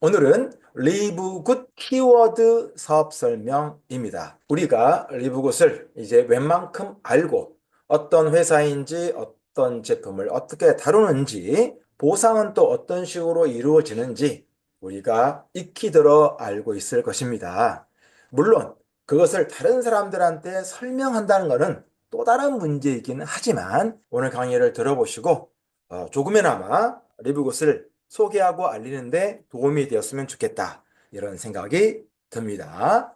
오늘은 리브굿 키워드 사업 설명입니다. 우리가 리브굿을 이제 웬만큼 알고 어떤 회사인지 어떤 제품을 어떻게 다루는지 보상은 또 어떤 식으로 이루어지는지 우리가 익히 들어 알고 있을 것입니다. 물론 그것을 다른 사람들한테 설명한다는 것은 또 다른 문제이긴 하지만 오늘 강의를 들어보시고 조금이나마 리브굿을 소개하고 알리는데 도움이 되었으면 좋겠다. 이런 생각이 듭니다.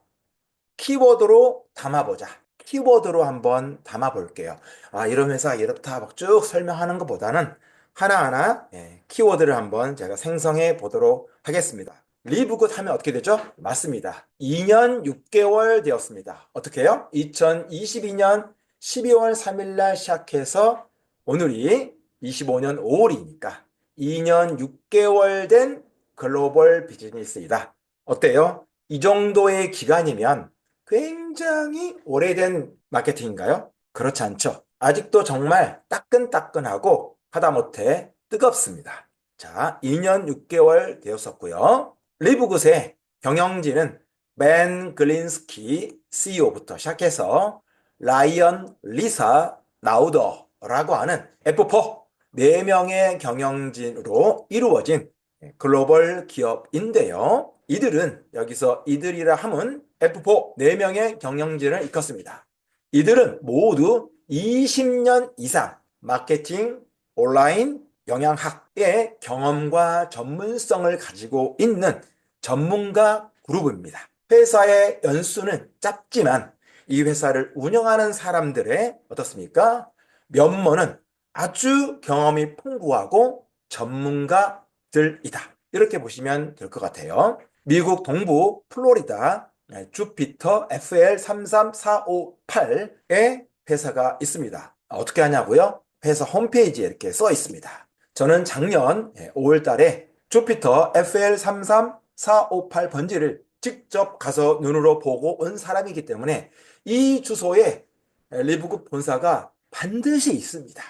키워드로 담아보자. 키워드로 한번 담아볼게요. 이런 회사 이렇다 막 쭉 설명하는 것보다는 하나하나 키워드를 한번 제가 생성해 보도록 하겠습니다. 리브굿 하면 어떻게 되죠? 맞습니다. 2년 6개월 되었습니다. 어떻게 해요? 2022년 12월 3일 날 시작해서 오늘이 25년 5월이니까 2년 6개월 된 글로벌 비즈니스이다. 어때요? 이 정도의 기간이면 굉장히 오래된 마케팅인가요? 그렇지 않죠. 아직도 정말 따끈따끈하고 하다못해 뜨겁습니다. 자, 2년 6개월 되었었고요. 리브굿의 경영진은 벤 글린스키 CEO부터 시작해서 라이언 리사 나우더라고 하는 F4 4명의 경영진으로 이루어진 글로벌 기업인데요. 이들은 여기서 이들이라 함은 F4 4명의 경영진을 이끌었습니다. 이들은 모두 20년 이상 마케팅, 온라인, 영양학의 경험과 전문성을 가지고 있는 전문가 그룹입니다. 회사의 연수는 짧지만 이 회사를 운영하는 사람들의 어떻습니까? 면모는 아주 경험이 풍부하고 전문가들이다. 이렇게 보시면 될 것 같아요. 미국 동부 플로리다 주피터 FL33458에 회사가 있습니다. 어떻게 하냐고요? 회사 홈페이지에 이렇게 써 있습니다. 저는 작년 5월 달에 주피터 FL33458 번지를 직접 가서 눈으로 보고 온 사람이기 때문에 이 주소에 리브굿 본사가 반드시 있습니다.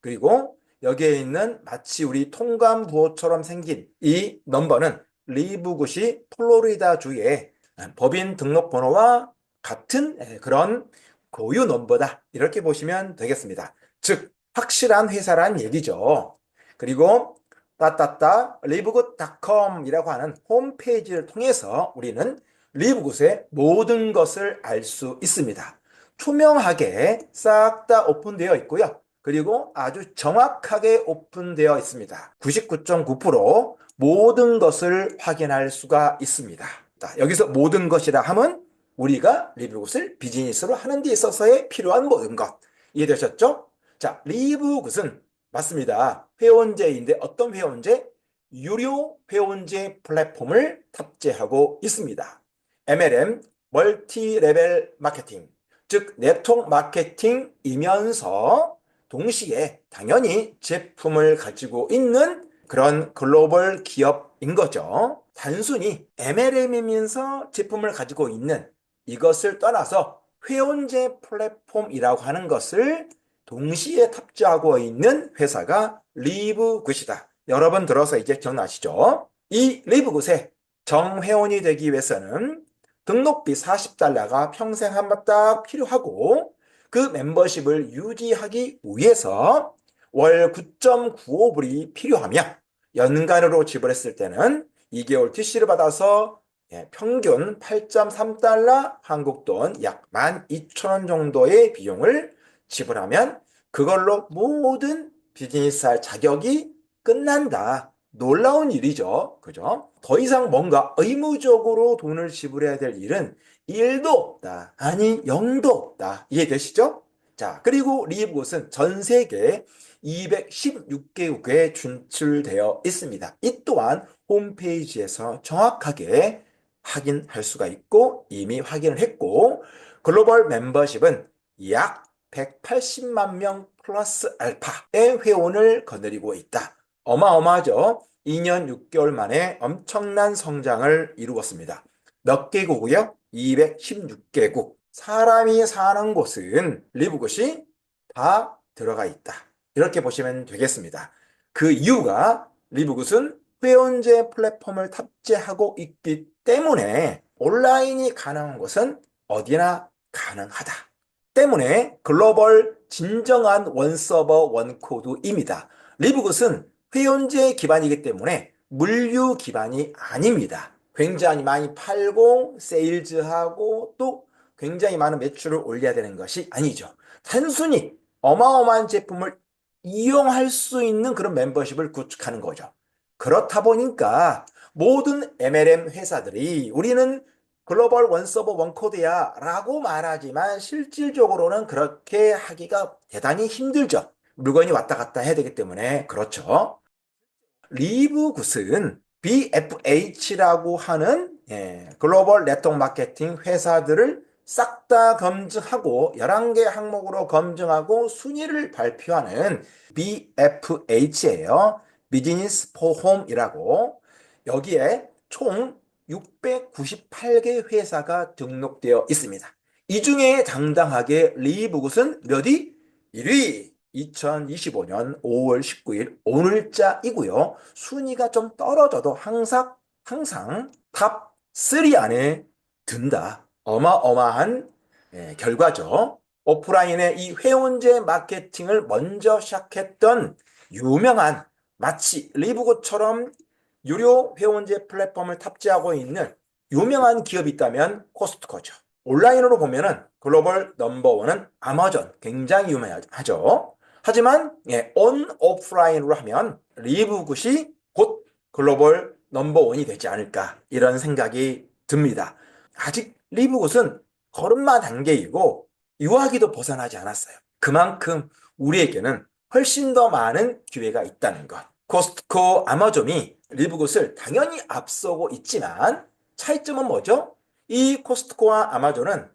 그리고 여기에 있는 마치 우리 통관부호처럼 생긴 이 넘버는 리브굿이 플로리다 주의 법인 등록번호와 같은 그런 고유 넘버다. 이렇게 보시면 되겠습니다. 즉, 확실한 회사란 얘기죠. 그리고 따따따 리브굿닷컴이라고 하는 홈페이지를 통해서 우리는 리브굿의 모든 것을 알 수 있습니다. 투명하게 싹 다 오픈되어 있고요. 그리고 아주 정확하게 오픈되어 있습니다. 99.9% 모든 것을 확인할 수가 있습니다. 자, 여기서 모든 것이라 함은 우리가 리브굿을 비즈니스로 하는 데 있어서의 필요한 모든 것. 이해되셨죠? 자, 리브굿은 맞습니다. 회원제인데 어떤 회원제? 유료 회원제 플랫폼을 탑재하고 있습니다. MLM, 멀티 레벨 마케팅, 즉 네트워크 마케팅이면서 동시에 당연히 제품을 가지고 있는 그런 글로벌 기업인 거죠. 단순히 MLM이면서 제품을 가지고 있는 이것을 떠나서 회원제 플랫폼이라고 하는 것을 동시에 탑재하고 있는 회사가 리브굿이다. 여러 번 들어서 이제 기억나시죠? 이 리브굿에 정회원이 되기 위해서는 등록비 40달러가 평생 한 번 딱 필요하고 그 멤버십을 유지하기 위해서 월 9.95불이 필요하며 연간으로 지불했을 때는 2개월 TC를 받아서 평균 8.3달러 한국 돈 약 12,000원 정도의 비용을 지불하면 그걸로 모든 비즈니스 할 자격이 끝난다. 놀라운 일이죠. 그죠? 더 이상 뭔가 의무적으로 돈을 지불해야 될 일은 1도 없다. 아니, 0도 없다. 이해되시죠? 자, 그리고 리브굿은 전 세계 216개국에 진출되어 있습니다. 이 또한 홈페이지에서 정확하게 확인할 수가 있고 이미 확인을 했고 글로벌 멤버십은 약 180만 명 플러스 알파의 회원을 거느리고 있다. 어마어마하죠? 2년 6개월 만에 엄청난 성장을 이루었습니다. 몇 개국이요? 216개국. 사람이 사는 곳은 리브굿이 다 들어가 있다. 이렇게 보시면 되겠습니다. 그 이유가 리브굿은 회원제 플랫폼을 탑재하고 있기 때문에 온라인이 가능한 것은 어디나 가능하다. 때문에 글로벌 진정한 원서버 원코드입니다. 리브굿은 회원제 기반이기 때문에 물류 기반이 아닙니다. 굉장히 많이 팔고 세일즈하고 또 굉장히 많은 매출을 올려야 되는 것이 아니죠. 단순히 어마어마한 제품을 이용할 수 있는 그런 멤버십을 구축하는 거죠. 그렇다 보니까 모든 MLM 회사들이 우리는 글로벌 원서버 원코드야 라고 말하지만 실질적으로는 그렇게 하기가 대단히 힘들죠. 물건이 왔다 갔다 해야 되기 때문에 그렇죠. 리브굿은 BFH라고 하는 글로벌 네트워크 마케팅 회사들을 싹 다 검증하고 11개 항목으로 검증하고 순위를 발표하는 BFH예요. 비즈니스 포 홈이라고. 여기에 총 698개 회사가 등록되어 있습니다. 이 중에 당당하게 리브굿은 몇 위? 1위. 2025년 5월 19일 오늘자이고요. 순위가 좀 떨어져도 항상 탑 3 안에 든다. 어마어마한 결과죠. 오프라인의 이 회원제 마케팅을 먼저 시작했던 유명한 마치 리브굿처럼 유료 회원제 플랫폼을 탑재하고 있는 유명한 기업이 있다면 코스트코죠. 온라인으로 보면은 글로벌 넘버원은 아마존 굉장히 유명하죠. 하지만 온 오프라인으로 하면 리브굿이 곧 글로벌 넘버원이 되지 않을까 이런 생각이 듭니다. 아직 리브굿은 걸음마 단계이고 유아기도 벗어나지 않았어요. 그만큼 우리에게는 훨씬 더 많은 기회가 있다는 것. 코스트코, 아마존이 리브굿을 당연히 앞서고 있지만 차이점은 뭐죠? 이 코스트코와 아마존은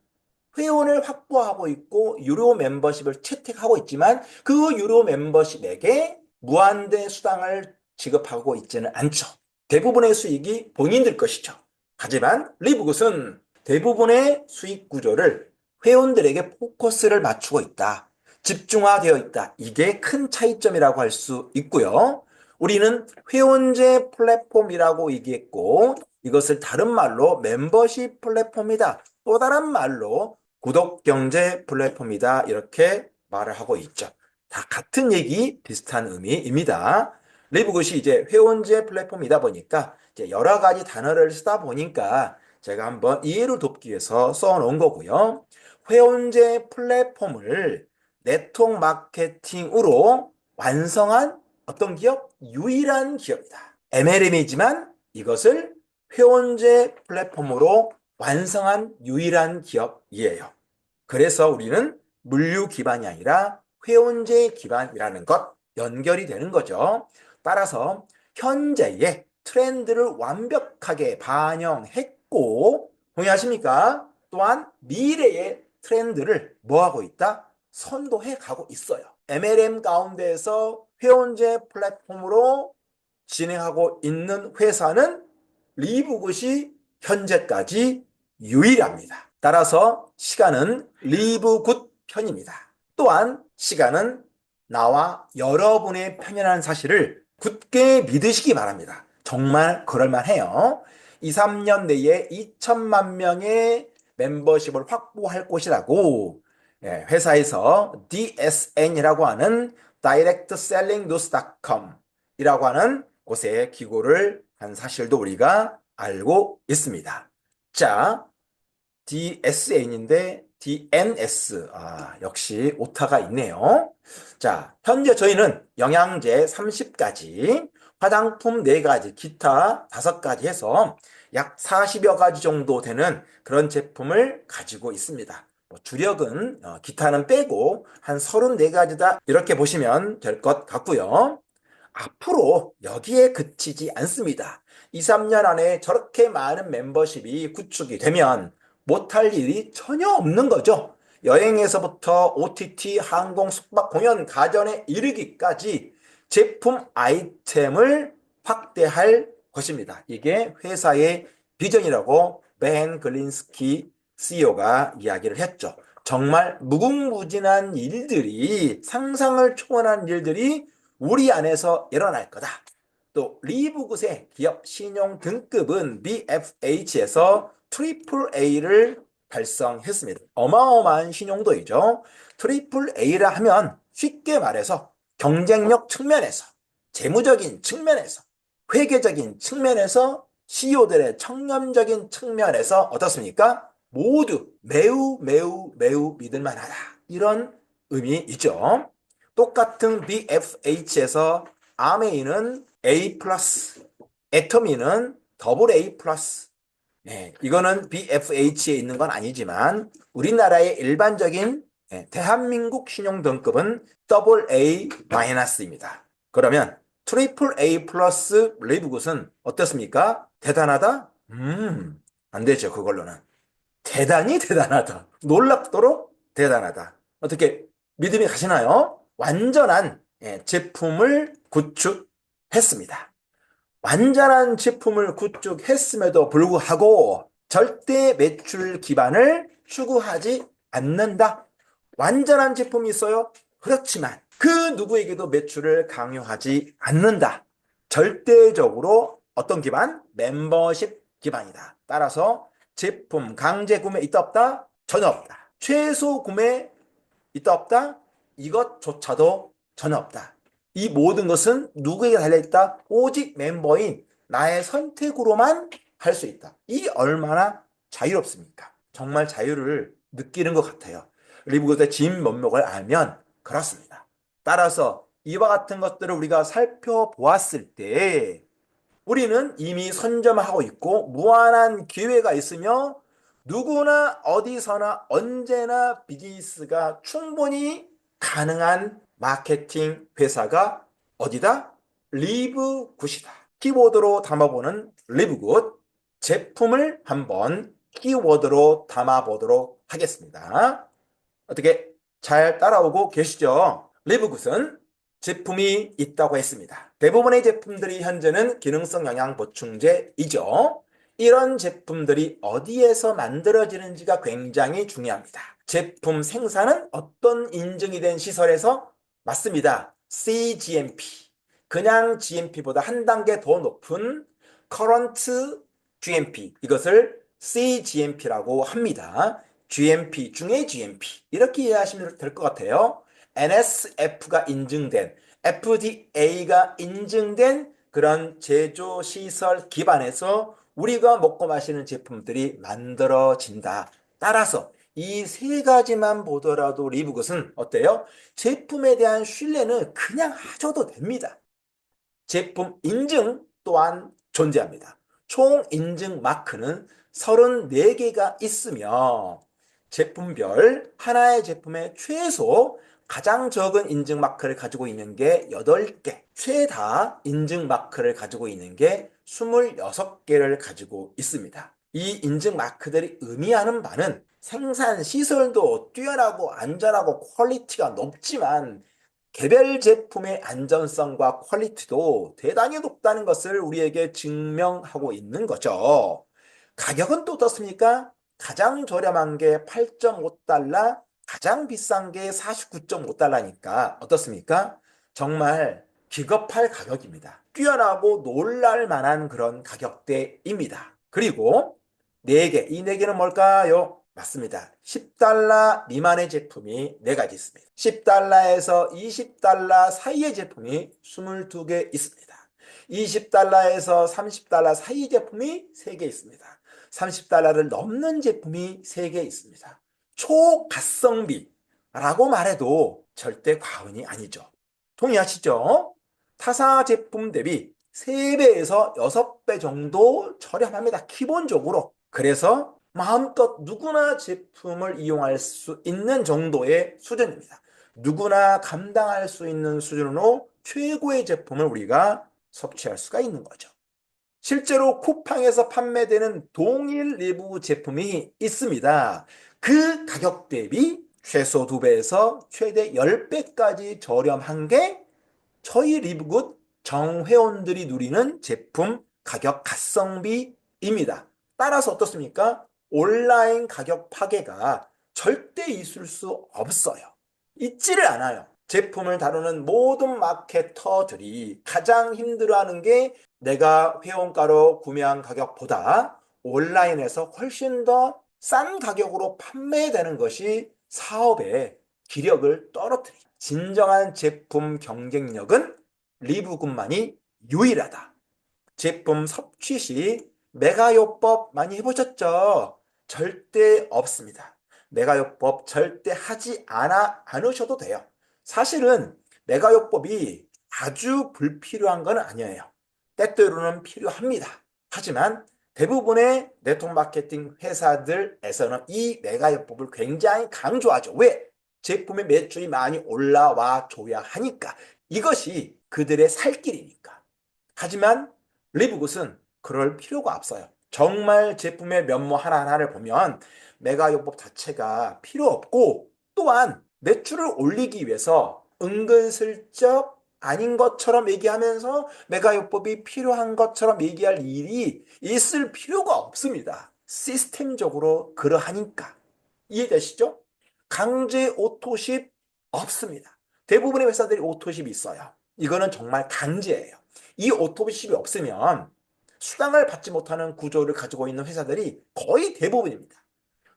회원을 확보하고 있고 유료 멤버십을 채택하고 있지만 그 유료 멤버십에게 무한대 수당을 지급하고 있지는 않죠. 대부분의 수익이 본인들 것이죠. 하지만 리브굿은 대부분의 수익 구조를 회원들에게 포커스를 맞추고 있다. 집중화되어 있다. 이게 큰 차이점이라고 할 수 있고요. 우리는 회원제 플랫폼이라고 얘기했고 이것을 다른 말로 멤버십 플랫폼이다. 또 다른 말로 구독경제 플랫폼이다. 이렇게 말을 하고 있죠. 다 같은 얘기, 비슷한 의미입니다. 리브굿이 이제 회원제 플랫폼이다 보니까 이제 여러 가지 단어를 쓰다 보니까 제가 한번 이해를 돕기 위해서 써놓은 거고요. 회원제 플랫폼을 네트워크 마케팅으로 완성한 어떤 기업? 유일한 기업이다. MLM이지만 이것을 회원제 플랫폼으로 완성한 유일한 기업이에요. 그래서 우리는 물류 기반이 아니라 회원제 기반이라는 것 연결이 되는 거죠. 따라서 현재의 트렌드를 완벽하게 반영했고 동의하십니까? 또한 미래의 트렌드를 뭐하고 있다? 선도해 가고 있어요. MLM 가운데에서 회원제 플랫폼으로 진행하고 있는 회사는 리브굿이 현재까지 유일합니다. 따라서 시간은 리브굿 편입니다. 또한 시간은 나와 여러분의 편이라는 사실을 굳게 믿으시기 바랍니다. 정말 그럴만해요. 2, 3년 내에 2천만 명의 멤버십을 확보할 곳이라고 회사에서 DSN이라고 하는 directselling.com 이라고 하는 곳에 기고를 한 사실도 우리가 알고 있습니다. 자, DSN인데 DNS. 역시 오타가 있네요. 자, 현재 저희는 영양제 30가지, 화장품 4가지, 기타 5가지 해서 약 40여 가지 정도 되는 그런 제품을 가지고 있습니다. 주력은 기타는 빼고 한 34가지다 이렇게 보시면 될 것 같고요. 앞으로 여기에 그치지 않습니다. 2, 3년 안에 저렇게 많은 멤버십이 구축이 되면 못할 일이 전혀 없는 거죠. 여행에서부터 OTT, 항공, 숙박, 공연, 가전에 이르기까지 제품 아이템을 확대할 것입니다. 이게 회사의 비전이라고 벤 글린스키 CEO가 이야기를 했죠. 정말 무궁무진한 일들이 상상을 초월한 일들이 우리 안에서 일어날 거다. 또 리브굿의 기업 신용 등급은 BFH에서 트리플 A를 달성했습니다. 어마어마한 신용도이죠. 트리플 A라 하면 쉽게 말해서 경쟁력 측면에서, 재무적인 측면에서, 회계적인 측면에서, CEO들의 청렴적인 측면에서 어떻습니까? 모두 매우 매우 매우 믿을만하다. 이런 의미이죠. 똑같은 BFH에서 아메이는 A 플러스, 애터미는 더블 A 플러스. 네, 이거는 BFH에 있는 건 아니지만 우리나라의 일반적인 대한민국 신용등급은 더블 A 마이너스입니다. 그러면 트리플 A 플러스 리브굿은 어떻습니까? 대단하다? 안 되죠, 그걸로는. 대단히 대단하다. 놀랍도록 대단하다. 어떻게 믿음이 가시나요? 완전한 제품을 구축했습니다. 완전한 제품을 구축했음에도 불구하고 절대 매출 기반을 추구하지 않는다. 완전한 제품이 있어요. 그렇지만 그 누구에게도 매출을 강요하지 않는다. 절대적으로 어떤 기반? 멤버십 기반이다. 따라서 제품 강제 구매 있다 없다? 전혀 없다. 최소 구매 있다 없다? 이것조차도 전혀 없다. 이 모든 것은 누구에게 달려있다? 오직 멤버인 나의 선택으로만 할 수 있다. 이 얼마나 자유롭습니까? 정말 자유를 느끼는 것 같아요. 리브굿의 진 면목을 알면 그렇습니다. 따라서 이와 같은 것들을 우리가 살펴보았을 때 우리는 이미 선점하고 있고 무한한 기회가 있으며 누구나 어디서나 언제나 비즈니스가 충분히 가능한 마케팅 회사가 어디다? 리브굿이다. 키워드로 담아보는 리브굿 제품을 한번 키워드로 담아보도록 하겠습니다. 어떻게 잘 따라오고 계시죠? 리브굿은 제품이 있다고 했습니다. 대부분의 제품들이 현재는 기능성 영양 보충제이죠. 이런 제품들이 어디에서 만들어지는지가 굉장히 중요합니다. 제품 생산은 어떤 인증이 된 시설에서? 맞습니다. CGMP. 그냥 GMP보다 한 단계 더 높은 Current GMP. 이것을 CGMP라고 합니다. GMP 중에 GMP. 이렇게 이해하시면 될 것 같아요. NSF가 인증된, FDA가 인증된 그런 제조시설 기반에서 우리가 먹고 마시는 제품들이 만들어진다. 따라서 이 세 가지만 보더라도 리브굿은 어때요? 제품에 대한 신뢰는 그냥 하셔도 됩니다. 제품 인증 또한 존재합니다. 총 인증 마크는 34개가 있으며 제품별 하나의 제품에 최소 가장 적은 인증 마크를 가지고 있는 게 8개, 최다 인증 마크를 가지고 있는 게 26개를 가지고 있습니다. 이 인증 마크들이 의미하는 바는 생산 시설도 뛰어나고 안전하고 퀄리티가 높지만 개별 제품의 안전성과 퀄리티도 대단히 높다는 것을 우리에게 증명하고 있는 거죠. 가격은 또 어떻습니까? 가장 저렴한 게 8.5달러, 가장 비싼 게 49.5달러니까 어떻습니까? 정말 기겁할 가격입니다. 뛰어나고 놀랄 만한 그런 가격대입니다. 그리고 4개, 이 4개는 뭘까요? 맞습니다. 10달러 미만의 제품이 4가지 있습니다. 10달러에서 20달러 사이의 제품이 22개 있습니다. 20달러에서 30달러 사이 제품이 3개 있습니다. 30달러를 넘는 제품이 3개 있습니다. 초가성비라고 말해도 절대 과언이 아니죠. 동의하시죠? 타사 제품 대비 3배에서 6배 정도 저렴합니다. 기본적으로. 그래서 마음껏 누구나 제품을 이용할 수 있는 정도의 수준입니다. 누구나 감당할 수 있는 수준으로 최고의 제품을 우리가 섭취할 수가 있는 거죠. 실제로 쿠팡에서 판매되는 동일 리뷰 제품이 있습니다. 그 가격 대비 최소 2배에서 최대 10배까지 저렴한 게 저희 리브굿 정회원들이 누리는 제품 가격 가성비입니다. 따라서 어떻습니까? 온라인 가격 파괴가 절대 있을 수 없어요. 있지를 않아요. 제품을 다루는 모든 마케터들이 가장 힘들어하는 게 내가 회원가로 구매한 가격보다 온라인에서 훨씬 더 싼 가격으로 판매되는 것이 사업의 기력을 떨어뜨리죠. 진정한 제품 경쟁력은 리브군만이 유일하다. 제품 섭취 시 메가요법 많이 해보셨죠? 절대 없습니다. 메가요법 절대 하지 않으셔도 돼요. 사실은 메가요법이 아주 불필요한 건 아니에요. 때때로는 필요합니다. 하지만 대부분의 네트워크 마케팅 회사들에서는 이 메가요법을 굉장히 강조하죠. 왜? 제품의 매출이 많이 올라와 줘야 하니까. 이것이 그들의 살 길이니까. 하지만 리브굿은 그럴 필요가 없어요. 정말 제품의 면모 하나하나를 보면 메가요법 자체가 필요 없고, 또한 매출을 올리기 위해서 은근슬쩍 아닌 것처럼 얘기하면서 메가요법이 필요한 것처럼 얘기할 일이 있을 필요가 없습니다. 시스템적으로 그러하니까. 이해되시죠? 강제 오토십 없습니다. 대부분의 회사들이 오토십이 있어요. 이거는 정말 강제예요. 이 오토십이 없으면 수당을 받지 못하는 구조를 가지고 있는 회사들이 거의 대부분입니다.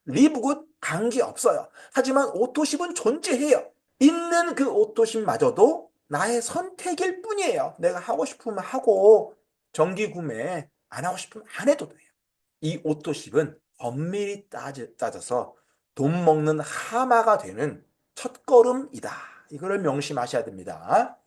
리브굿 강제 없어요. 하지만 오토십은 존재해요. 있는 그 오토십마저도 나의 선택일 뿐이에요. 내가 하고 싶으면 하고 정기 구매 안 하고 싶으면 안 해도 돼요. 이 오토십은 엄밀히 따져서 돈 먹는 하마가 되는 첫걸음이다. 이거를 명심하셔야 됩니다.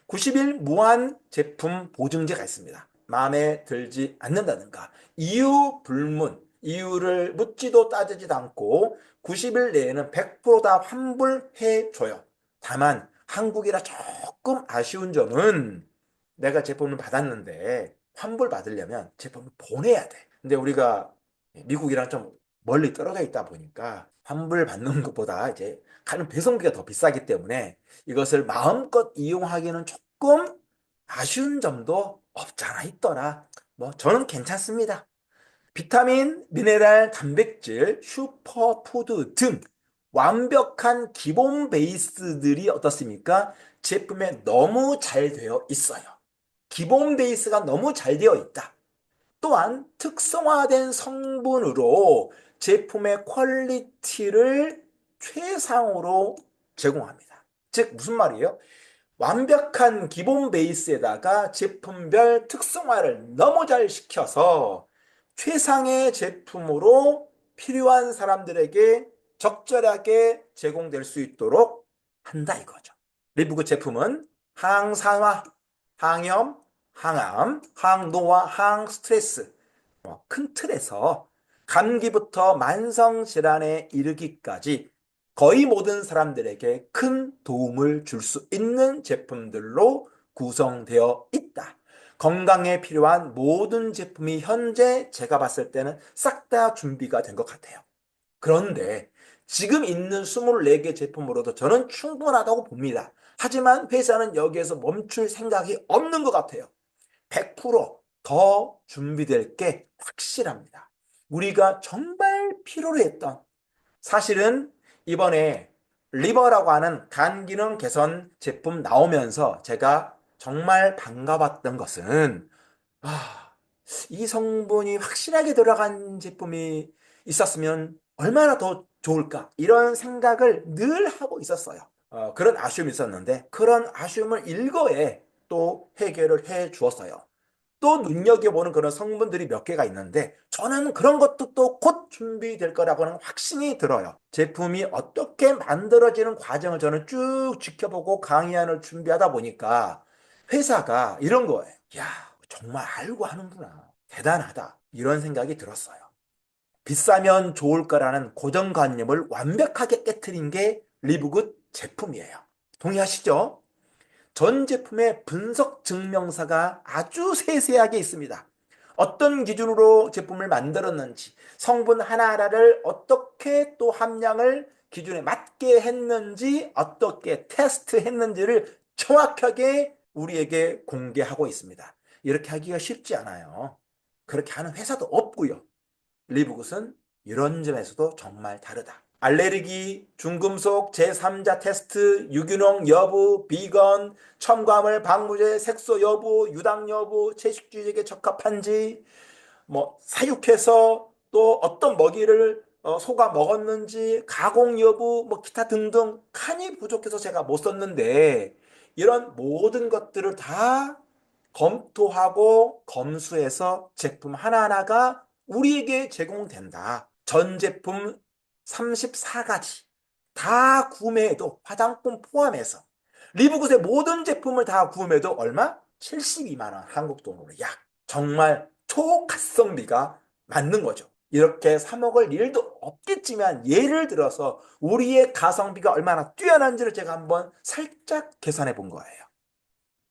90일 무한 제품 보증제가 있습니다. 마음에 들지 않는다든가 이유 불문, 이유를 묻지도 따지지도 않고 90일 내에는 100%다 환불해줘요. 다만 한국이라 조금 아쉬운 점은 내가 제품을 받았는데 환불 받으려면 제품을 보내야 돼. 근데 우리가 미국이랑 좀 멀리 떨어져 있다 보니까 환불 받는 것보다 이제 가는 배송비가 더 비싸기 때문에 이것을 마음껏 이용하기는 조금 아쉬운 점도 없잖아 있더라. 뭐 저는 괜찮습니다. 비타민, 미네랄, 단백질, 슈퍼푸드 등 완벽한 기본 베이스들이 어떻습니까? 제품에 너무 잘 되어 있어요. 기본 베이스가 너무 잘 되어 있다. 또한 특성화된 성분으로 제품의 퀄리티를 최상으로 제공합니다. 즉 무슨 말이에요? 완벽한 기본 베이스에다가 제품별 특성화를 너무 잘 시켜서 최상의 제품으로 필요한 사람들에게 적절하게 제공될 수 있도록 한다 이거죠. 리브그 제품은 항산화, 항염, 항암, 항노화, 항스트레스 큰 틀에서 감기부터 만성질환에 이르기까지 거의 모든 사람들에게 큰 도움을 줄 수 있는 제품들로 구성되어 있다. 건강에 필요한 모든 제품이 현재 제가 봤을 때는 싹 다 준비가 된 것 같아요. 그런데 지금 있는 24개 제품으로도 저는 충분하다고 봅니다. 하지만 회사는 여기에서 멈출 생각이 없는 것 같아요. 100%더 준비될 게 확실합니다. 우리가 정말 필요로 했던 사실은 이번에 리버라고 하는 간 기능 개선 제품 나오면서 제가 정말 반가웠던 것은 이 성분이 확실하게 들어간 제품이 있었으면 얼마나 더 좋을까 이런 생각을 늘 하고 있었어요. 그런 아쉬움이 있었는데 그런 아쉬움을 일거에 또 해결을 해 주었어요. 또 눈여겨보는 그런 성분들이 몇 개가 있는데 저는 그런 것도 또 곧 준비될 거라고는 확신이 들어요. 제품이 어떻게 만들어지는 과정을 저는 쭉 지켜보고 강의안을 준비하다 보니까 회사가 이런 거예요. 야, 정말 알고 하는구나. 대단하다. 이런 생각이 들었어요. 비싸면 좋을 거라는 고정관념을 완벽하게 깨트린 게 리브굿 제품이에요. 동의하시죠? 전 제품의 분석 증명사가 아주 세세하게 있습니다. 어떤 기준으로 제품을 만들었는지, 성분 하나하나를 어떻게 또 함량을 기준에 맞게 했는지, 어떻게 테스트했는지를 정확하게 우리에게 공개하고 있습니다. 이렇게 하기가 쉽지 않아요. 그렇게 하는 회사도 없고요. 리브굿은 이런 점에서도 정말 다르다. 알레르기, 중금속, 제3자 테스트, 유기농 여부, 비건, 첨가물, 방부제, 색소 여부, 유당 여부, 채식주의에게 적합한지, 사육해서 또 어떤 먹이를 소가 먹었는지, 가공 여부, 기타 등등 칸이 부족해서 제가 못 썼는데, 이런 모든 것들을 다 검토하고 검수해서 제품 하나하나가 우리에게 제공된다. 전 제품 34가지 다 구매해도, 화장품 포함해서 리브굿의 모든 제품을 다 구매해도 얼마? 72만 원, 한국 돈으로 약. 정말 초가성비가 맞는 거죠. 이렇게 사 먹을 일도 없겠지만, 예를 들어서 우리의 가성비가 얼마나 뛰어난지를 제가 한번 살짝 계산해 본 거예요.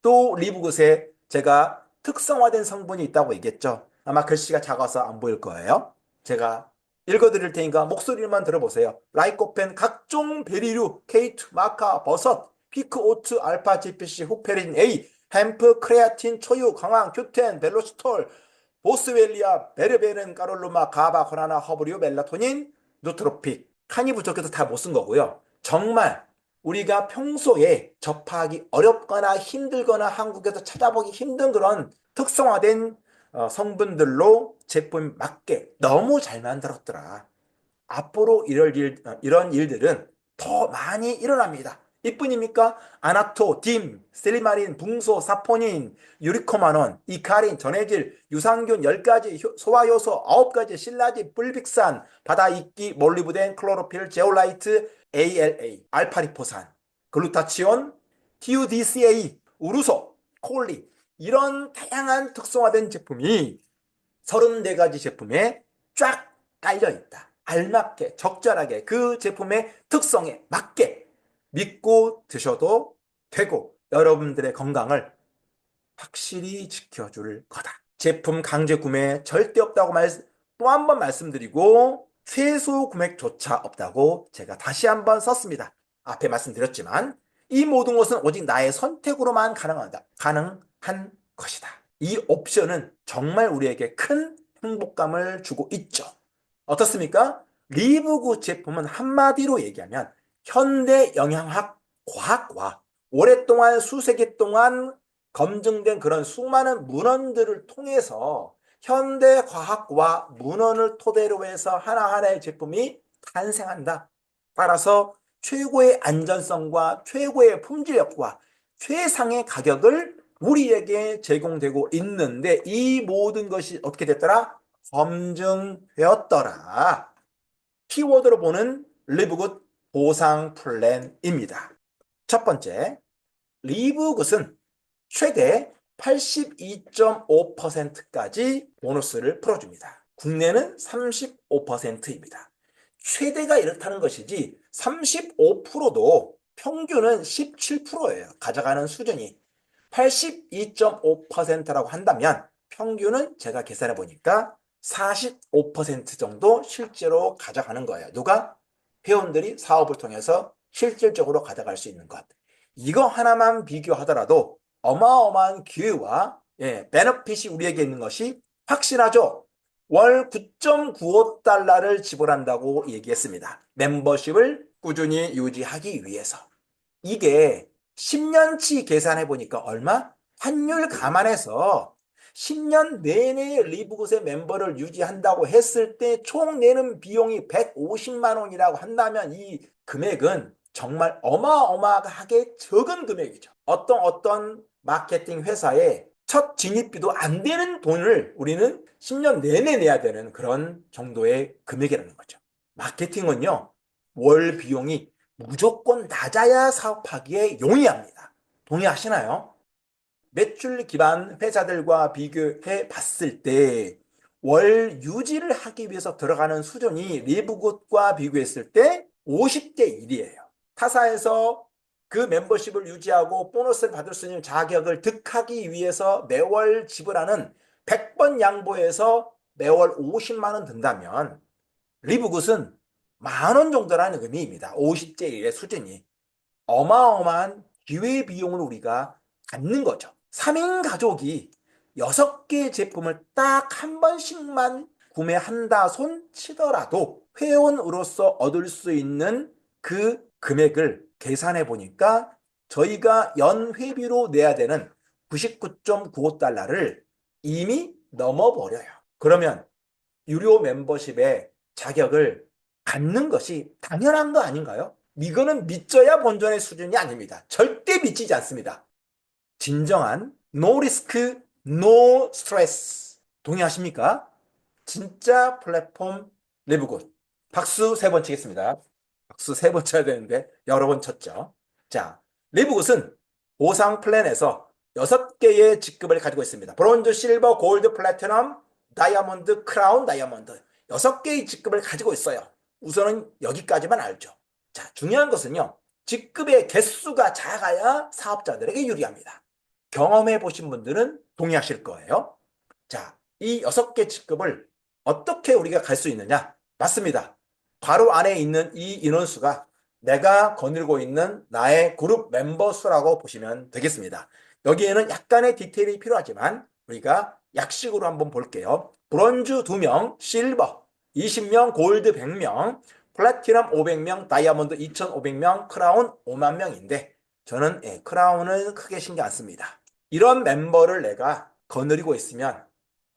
또 리브굿에 제가 특성화된 성분이 있다고 얘기했죠. 아마 글씨가 작아서 안 보일 거예요. 제가 읽어드릴 테니까 목소리만 들어보세요. 라이코펜, 각종 베리류, 케이트, 마카, 버섯, 피크, 오트, 알파, GPC, 후페린 A, 햄프, 크레아틴, 초유, 강황, 큐텐, 벨로스톨, 보스웰리아, 베르베른, 까롤루마, 가바, 코나나, 허브류, 멜라토닌, 누트로픽. 칸이 부족해서 다 못 쓴 거고요. 정말 우리가 평소에 접하기 어렵거나 힘들거나 한국에서 찾아보기 힘든 그런 특성화된 성분들로 제품 맞게 너무 잘 만들었더라. 앞으로 이런 일들은 더 많이 일어납니다. 이뿐입니까? 아나토, 딤, 셀리마린, 붕소, 사포닌, 유리코마논, 이카린, 전해질, 유산균 10가지, 소화효소 9가지, 신라지, 불빅산, 바다이끼, 몰리브덴, 클로로필, 제올라이트, ALA, 알파리포산, 글루타치온, TUDCA, 우르소, 콜리, 이런 다양한 특성화된 제품이 34가지 제품에 쫙 깔려 있다. 알맞게, 적절하게 그 제품의 특성에 맞게 믿고 드셔도 되고, 여러분들의 건강을 확실히 지켜줄 거다. 제품 강제 구매 절대 없다고 또 한 번 말씀드리고, 최소 금액조차 없다고 제가 다시 한번 썼습니다. 앞에 말씀드렸지만 이 모든 것은 오직 나의 선택으로만 가능한 것이다. 이 옵션은 정말 우리에게 큰 행복감을 주고 있죠. 어떻습니까? 리브굿 제품은 한마디로 얘기하면 현대 영양학 과학과 오랫동안 수세기 동안 검증된 그런 수많은 문헌들을 통해서 현대 과학과 문헌을 토대로 해서 하나하나의 제품이 탄생한다. 따라서 최고의 안전성과 최고의 품질력과 최상의 가격을 우리에게 제공되고 있는데, 이 모든 것이 어떻게 됐더라? 검증되었더라. 키워드로 보는 리브굿 보상 플랜입니다. 첫 번째, 리브굿은 최대 82.5%까지 보너스를 풀어줍니다. 국내는 35%입니다. 최대가 이렇다는 것이지 35%도 평균은 17%예요. 가져가는 수준이. 82.5%라고 한다면 평균은 제가 계산해 보니까 45% 정도 실제로 가져가는 거예요. 누가? 회원들이 사업을 통해서 실질적으로 가져갈 수 있는 것. 이거 하나만 비교하더라도 어마어마한 기회와 베너핏이 우리에게 있는 것이 확실하죠. 월 9.95달러를 지불한다고 얘기했습니다. 멤버십을 꾸준히 유지하기 위해서. 이게 10년치 계산해 보니까 얼마? 환율 감안해서 10년 내내 리브굿의 멤버를 유지한다고 했을 때 총 내는 비용이 150만 원이라고 한다면, 이 금액은 정말 어마어마하게 적은 금액이죠. 어떤 마케팅 회사의 첫 진입비도 안 되는 돈을 우리는 10년 내내 내야 되는 그런 정도의 금액이라는 거죠. 마케팅은요, 월 비용이 무조건 낮아야 사업하기에 용이합니다. 동의하시나요? 매출 기반 회사들과 비교해 봤을 때 월 유지를 하기 위해서 들어가는 수준이 리브굿과 비교했을 때 50대 1이에요. 타사에서 그 멤버십을 유지하고 보너스를 받을 수 있는 자격을 득하기 위해서 매월 지불하는 100번 양보해서 매월 50만 원 든다면, 리브굿은 10,000원 정도라는 의미입니다. 50대 1의 수준이. 어마어마한 기회비용을 우리가 갖는 거죠. 3인 가족이 6개 제품을 딱 한 번씩만 구매한다 손 치더라도 회원으로서 얻을 수 있는 그 금액을 계산해 보니까 저희가 연 회비로 내야 되는 99.95달러를 이미 넘어버려요. 그러면 유료 멤버십의 자격을 갖는 것이 당연한 거 아닌가요? 이거는 믿져야 본전의 수준이 아닙니다. 절대 믿지지 않습니다. 진정한 no risk, no stress. 동의하십니까? 진짜 플랫폼 리브굿. 박수 3번 치겠습니다. 박수 3번 쳐야 되는데 여러 번 쳤죠. 자, 리브굿은 보상 플랜에서 6개의 직급을 가지고 있습니다. 브론즈, 실버, 골드, 플래티넘, 다이아몬드, 크라운, 다이아몬드. 6개의 직급을 가지고 있어요. 우선은 여기까지만 알죠. 자, 중요한 것은요. 직급의 개수가 작아야 사업자들에게 유리합니다. 경험해 보신 분들은 동의하실 거예요. 자, 이 6개 직급을 어떻게 우리가 갈 수 있느냐? 맞습니다. 바로 안에 있는 이 인원수가 내가 거느리고 있는 나의 그룹 멤버 수라고 보시면 되겠습니다. 여기에는 약간의 디테일이 필요하지만 우리가 약식으로 한번 볼게요. 브론즈 2명, 실버 20명, 골드 100명, 플래티넘 500명, 다이아몬드 2,500명, 크라운 5만 명인데 저는 크라운은 크게 신경 안 씁니다. 이런 멤버를 내가 거느리고 있으면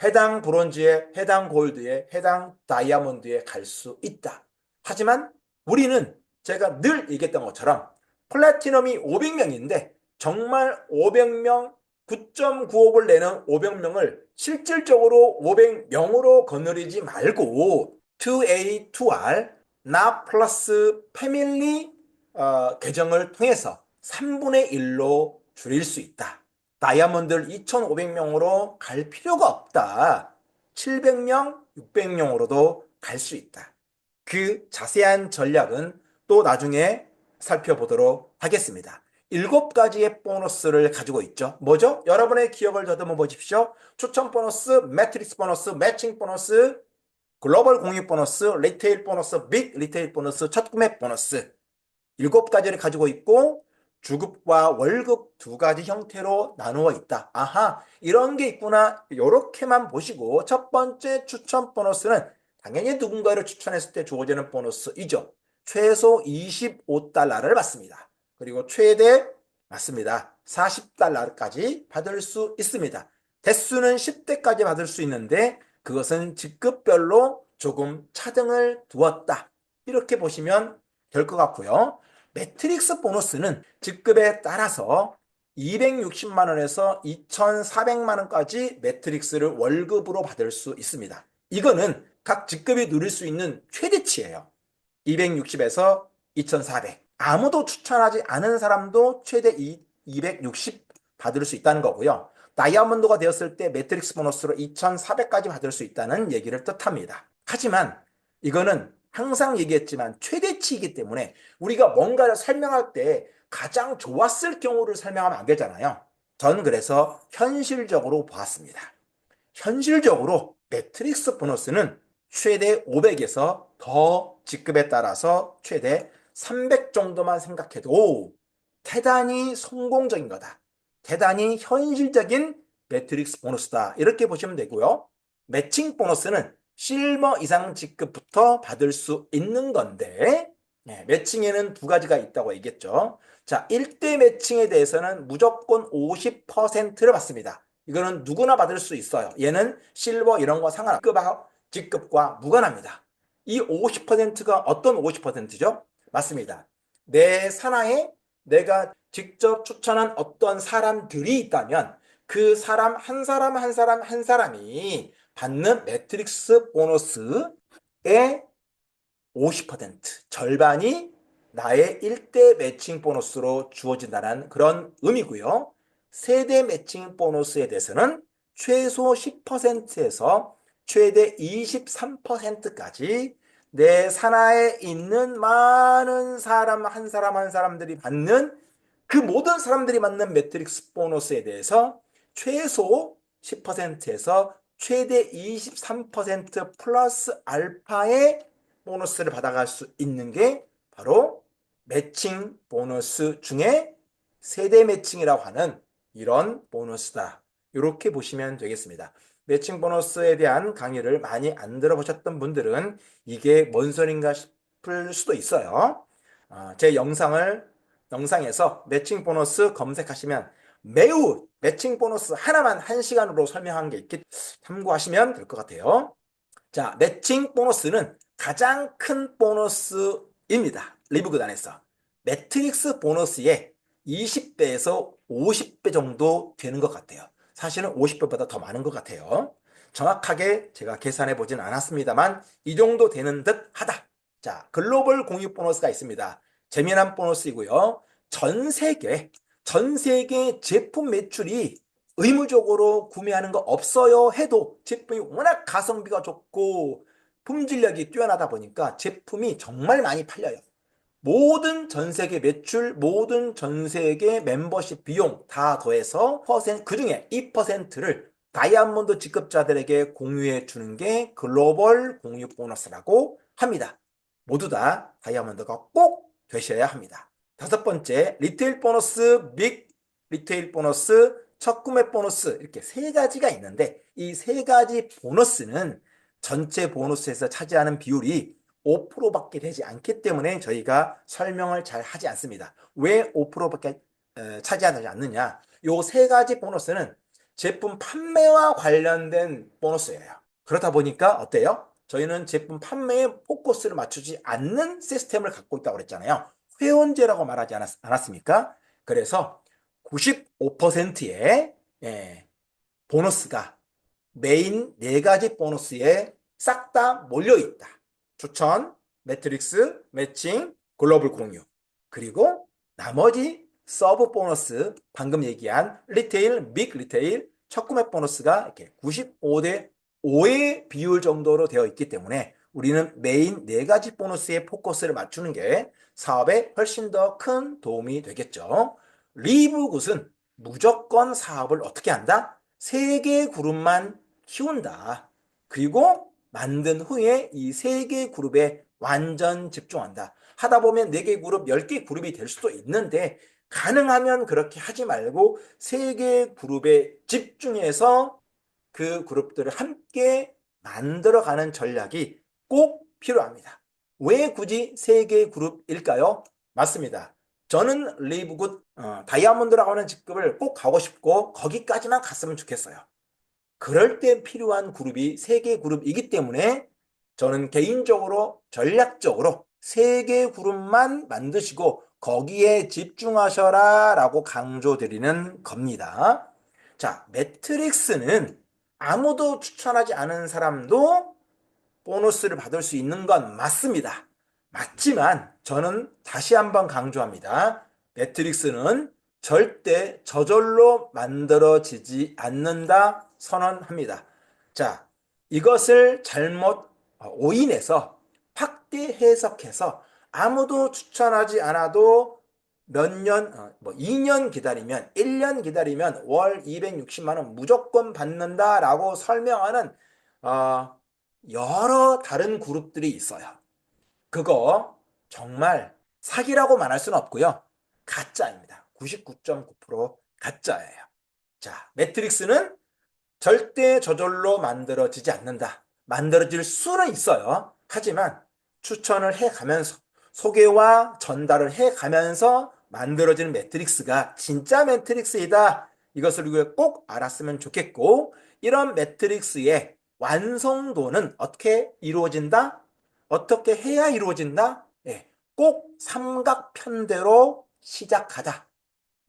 해당 브론즈에, 해당 골드에, 해당 다이아몬드에 갈 수 있다. 하지만 우리는 제가 늘 얘기했던 것처럼 플래티넘이 500명인데 정말 500명, 9.95를 내는 500명을 실질적으로 500명으로 거느리지 말고 2A, 2R, 나 플러스 패밀리 계정을 통해서 3분의 1로 줄일 수 있다. 다이아몬드를 2,500명으로 갈 필요가 없다. 700명, 600명으로도 갈 수 있다. 그 자세한 전략은 또 나중에 살펴보도록 하겠습니다. 7가지의 보너스를 가지고 있죠. 뭐죠? 여러분의 기억을 더듬어 보십시오. 추천 보너스, 매트릭스 보너스, 매칭 보너스, 글로벌 공유 보너스, 리테일 보너스, 빅 리테일 보너스, 첫 구매 보너스. 7가지를 가지고 있고 주급과 월급 2가지 형태로 나누어 있다. 아하, 이런 게 있구나. 이렇게만 보시고 첫 번째 추천 보너스는 당연히 누군가를 추천했을 때 주어지는 보너스이죠. 최소 25달러를 받습니다. 그리고 최대 맞습니다. 40달러까지 받을 수 있습니다. 대수는 10대까지 받을 수 있는데 그것은 직급별로 조금 차등을 두었다. 이렇게 보시면 될 것 같고요. 매트릭스 보너스는 직급에 따라서 260만 원에서 2,400만 원까지 매트릭스를 월급으로 받을 수 있습니다. 이거는 각 직급이 누릴 수 있는 최대치예요. 260에서 2,400. 아무도 추천하지 않은 사람도 최대 260 받을 수 있다는 거고요. 다이아몬드가 되었을 때 매트릭스 보너스로 2,400까지 받을 수 있다는 얘기를 뜻합니다. 하지만 이거는 항상 얘기했지만 최대치이기 때문에 우리가 뭔가를 설명할 때 가장 좋았을 경우를 설명하면 안 되잖아요. 전 그래서 현실적으로 보았습니다. 현실적으로 매트릭스 보너스는 최대 500에서 더 직급에 따라서 최대 300 정도만 생각해도 대단히 성공적인 거다. 대단히 현실적인 매트릭스 보너스다. 이렇게 보시면 되고요. 매칭 보너스는 실버 이상 직급부터 받을 수 있는 건데 매칭에는 2가지가 있다고 얘기했죠. 자, 1대 매칭에 대해서는 무조건 50%를 받습니다. 이거는 누구나 받을 수 있어요. 얘는 실버 이런 거 상관없고 직급과 무관합니다. 이 50%가 어떤 50%죠? 맞습니다. 내 산하에 내가 직접 추천한 어떤 사람들이 있다면 그 사람 한 사람 한 사람 한 사람이 받는 매트릭스 보너스의 50% 절반이 나의 1대 매칭 보너스로 주어진다는 그런 의미고요. 세대 매칭 보너스에 대해서는 최소 10%에서 최대 23%까지 내 산하에 있는 많은 사람 한 사람 한 사람들이 받는 그 모든 사람들이 받는 매트릭스 보너스에 대해서 최소 10%에서 최대 23% 플러스 알파의 보너스를 받아갈 수 있는 게 바로 매칭 보너스 중에 세대 매칭이라고 하는 이런 보너스다. 이렇게 보시면 되겠습니다. 매칭 보너스에 대한 강의를 많이 안 들어보셨던 분들은 이게 뭔 소린가 싶을 수도 있어요. 제 영상에서 매칭 보너스 검색하시면 매우 매칭 보너스 하나만 1시간으로 설명한 게 있기 참고하시면 될 것 같아요. 자, 매칭 보너스는 가장 큰 보너스입니다. 리브굿 안에서. 매트릭스 보너스의 20배에서 50배 정도 되는 것 같아요. 사실은 50배보다 더 많은 것 같아요. 정확하게 제가 계산해 보진 않았습니다만 이 정도 되는 듯 하다. 자, 글로벌 공유 보너스가 있습니다. 재미난 보너스이고요. 전 세계 제품 매출이 의무적으로 구매하는 거 없어요 해도 제품이 워낙 가성비가 좋고 품질력이 뛰어나다 보니까 제품이 정말 많이 팔려요. 모든 전 세계 매출, 모든 전 세계 멤버십 비용 다 더해서 그 중에 2%를 다이아몬드 직급자들에게 공유해 주는 게 글로벌 공유 보너스라고 합니다. 모두 다 다이아몬드가 꼭 되셔야 합니다. 다섯 번째, 리테일 보너스, 빅 리테일 보너스, 첫 구매 보너스 이렇게 세 가지가 있는데 이 세 가지 보너스는 전체 보너스에서 차지하는 비율이 5%밖에 되지 않기 때문에 저희가 설명을 잘 하지 않습니다. 왜 5%밖에 차지하지 않느냐? 요 세 가지 보너스는 제품 판매와 관련된 보너스예요. 그렇다 보니까 어때요? 저희는 제품 판매에 포커스를 맞추지 않는 시스템을 갖고 있다고 그랬잖아요. 회원제라고 말하지 않았습니까? 그래서 95%의 보너스가 메인 네 가지 보너스에 싹 다 몰려있다. 추천, 매트릭스, 매칭, 글로벌 공유. 그리고 나머지 서브 보너스, 방금 얘기한 리테일, 빅 리테일, 첫 구매 보너스가 이렇게 95대 5의 비율 정도로 되어 있기 때문에 우리는 메인 네 가지 보너스에 포커스를 맞추는 게 사업에 훨씬 더 큰 도움이 되겠죠. 리브굿은 무조건 사업을 어떻게 한다? 세 개 그룹만 키운다. 그리고 만든 후에 이 세 개 그룹에 완전 집중한다. 하다 보면 4개 그룹, 10개 그룹이 될 수도 있는데 가능하면 그렇게 하지 말고 3개 그룹에 집중해서 그 그룹들을 함께 만들어가는 전략이 꼭 필요합니다. 왜 굳이 3개 그룹일까요? 맞습니다. 저는 리브굿 다이아몬드라고 하는 직급을 꼭 가고 싶고 거기까지만 갔으면 좋겠어요. 그럴 때 필요한 그룹이 3개 그룹이기 때문에 저는 개인적으로 전략적으로 3개 그룹만 만드시고 거기에 집중하셔라 라고 강조드리는 겁니다. 자, 매트릭스는 아무도 추천하지 않은 사람도 보너스를 받을 수 있는 건 맞습니다. 맞지만 저는 다시 한번 강조합니다. 매트릭스는 절대 저절로 만들어지지 않는다 선언합니다. 자, 이것을 잘못 오인해서 확대 해석해서 아무도 추천하지 않아도 몇 년, 2년 기다리면, 1년 기다리면 월 260만 원 무조건 받는다라고 설명하는 여러 다른 그룹들이 있어요. 그거 정말 사기라고 말할 수는 없고요. 가짜입니다. 99.9% 가짜예요. 자, 매트릭스는 절대 저절로 만들어지지 않는다. 만들어질 수는 있어요. 하지만 추천을 해가면서 소개와 전달을 해가면서 만들어지는 매트릭스가 진짜 매트릭스이다. 이것을 우리가 꼭 알았으면 좋겠고 이런 매트릭스의 완성도는 어떻게 이루어진다? 어떻게 해야 이루어진다? 예, 꼭 삼각편대로 시작하자.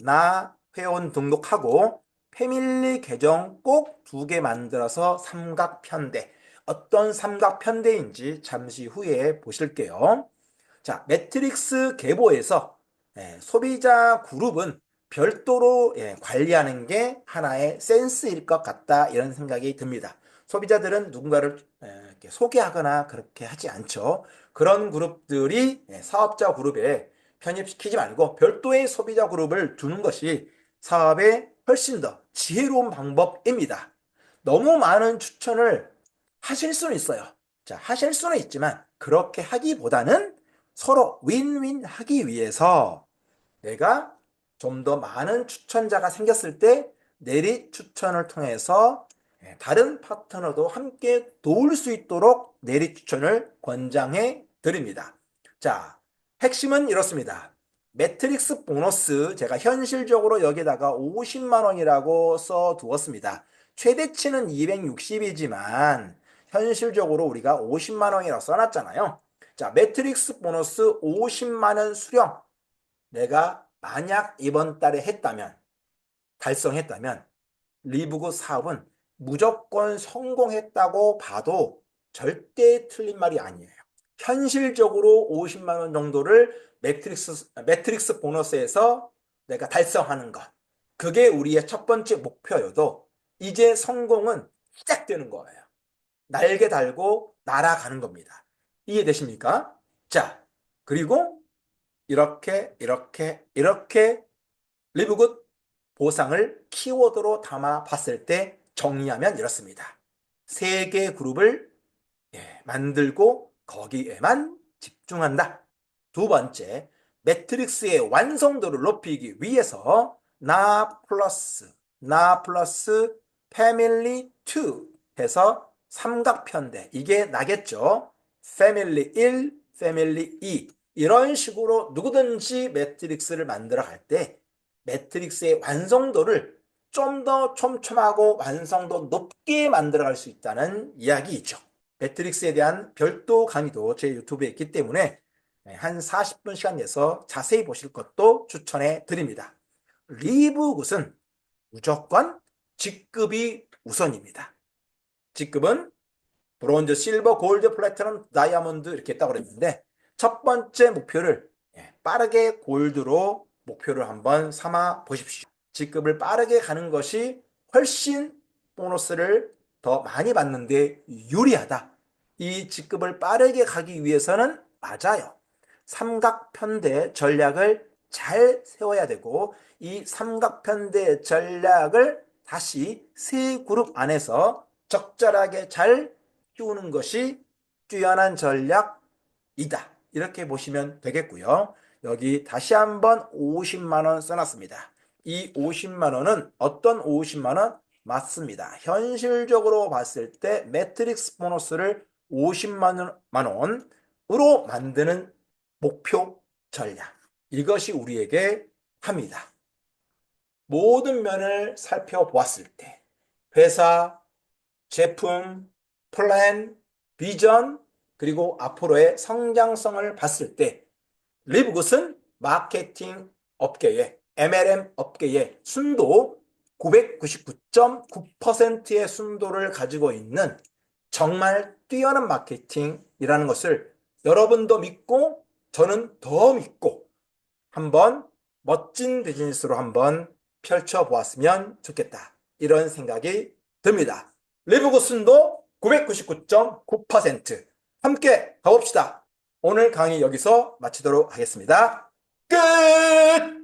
나 회원 등록하고 패밀리 계정 꼭 2개 만들어서 삼각편대. 어떤 삼각편대인지 잠시 후에 보실게요. 자, 매트릭스 계보에서 소비자 그룹은 별도로 관리하는 게 하나의 센스일 것 같다 이런 생각이 듭니다. 소비자들은 누군가를 이렇게 소개하거나 그렇게 하지 않죠. 그런 그룹들이 사업자 그룹에 편입시키지 말고 별도의 소비자 그룹을 두는 것이 사업에 훨씬 더 지혜로운 방법입니다. 너무 많은 추천을 하실 수는 있어요. 자, 하실 수는 있지만 그렇게 하기보다는 서로 윈윈 하기 위해서 내가 좀 더 많은 추천자가 생겼을 때 내리 추천을 통해서 다른 파트너도 함께 도울 수 있도록 내리 추천을 권장해 드립니다. 자, 핵심은 이렇습니다. 매트릭스 보너스 제가 현실적으로 여기다가 50만 원이라고 써 두었습니다. 최대치는 260이지만 현실적으로 우리가 50만 원이라고 써놨잖아요. 자, 매트릭스 보너스 50만 원 수령 내가 만약 이번 달에 했다면, 달성했다면 리브굿 사업은 무조건 성공했다고 봐도 절대 틀린 말이 아니에요. 현실적으로 50만 원 정도를 매트릭스 보너스에서 내가 달성하는 것. 그게 우리의 첫 번째 목표여도 이제 성공은 시작되는 거예요. 날개 달고 날아가는 겁니다. 이해되십니까? 자, 그리고 이렇게 리브굿 보상을 키워드로 담아 봤을 때 정리하면 이렇습니다. 3개 그룹을 만들고 거기에만 집중한다. 두 번째, 매트릭스의 완성도를 높이기 위해서 나 플러스 패밀리 2 해서 삼각편대, 이게 나겠죠. 패밀리 1, 패밀리 2 이런 식으로 누구든지 매트릭스를 만들어 갈 때 매트릭스의 완성도를 좀 더 촘촘하고 완성도 높게 만들어갈 수 있다는 이야기이죠. 매트릭스에 대한 별도 강의도 제 유튜브에 있기 때문에 한 40분 시간 내서 자세히 보실 것도 추천해 드립니다. 리브굿은 무조건 직급이 우선입니다. 직급은 브론즈, 실버, 골드, 플래티넘, 다이아몬드 이렇게 있다고 그랬는데 첫 번째 목표를 빠르게 골드로 목표를 한번 삼아 보십시오. 직급을 빠르게 가는 것이 훨씬 보너스를 더 많이 받는데 유리하다. 이 직급을 빠르게 가기 위해서는 맞아요. 삼각편대 전략을 잘 세워야 되고 이 삼각편대 전략을 다시 세 그룹 안에서 적절하게 잘 키우는 것이 뛰어난 전략이다. 이렇게 보시면 되겠고요. 여기 다시 한번 50만 원 써놨습니다. 이 50만 원은 어떤 50만 원? 맞습니다. 현실적으로 봤을 때 매트릭스 보너스를 50만 원으로 만드는 목표 전략. 이것이 우리에게 합니다. 모든 면을 살펴보았을 때 회사, 제품, 플랜, 비전, 그리고 앞으로의 성장성을 봤을 때 리브굿은 마케팅 업계의 MLM 업계의 순도 999.9%의 순도를 가지고 있는 정말 뛰어난 마케팅이라는 것을 여러분도 믿고 저는 더 믿고 한번 멋진 비즈니스로 한번 펼쳐보았으면 좋겠다. 이런 생각이 듭니다. 리브굿 순도 999.9% 함께 가봅시다. 오늘 강의 여기서 마치도록 하겠습니다. 끝!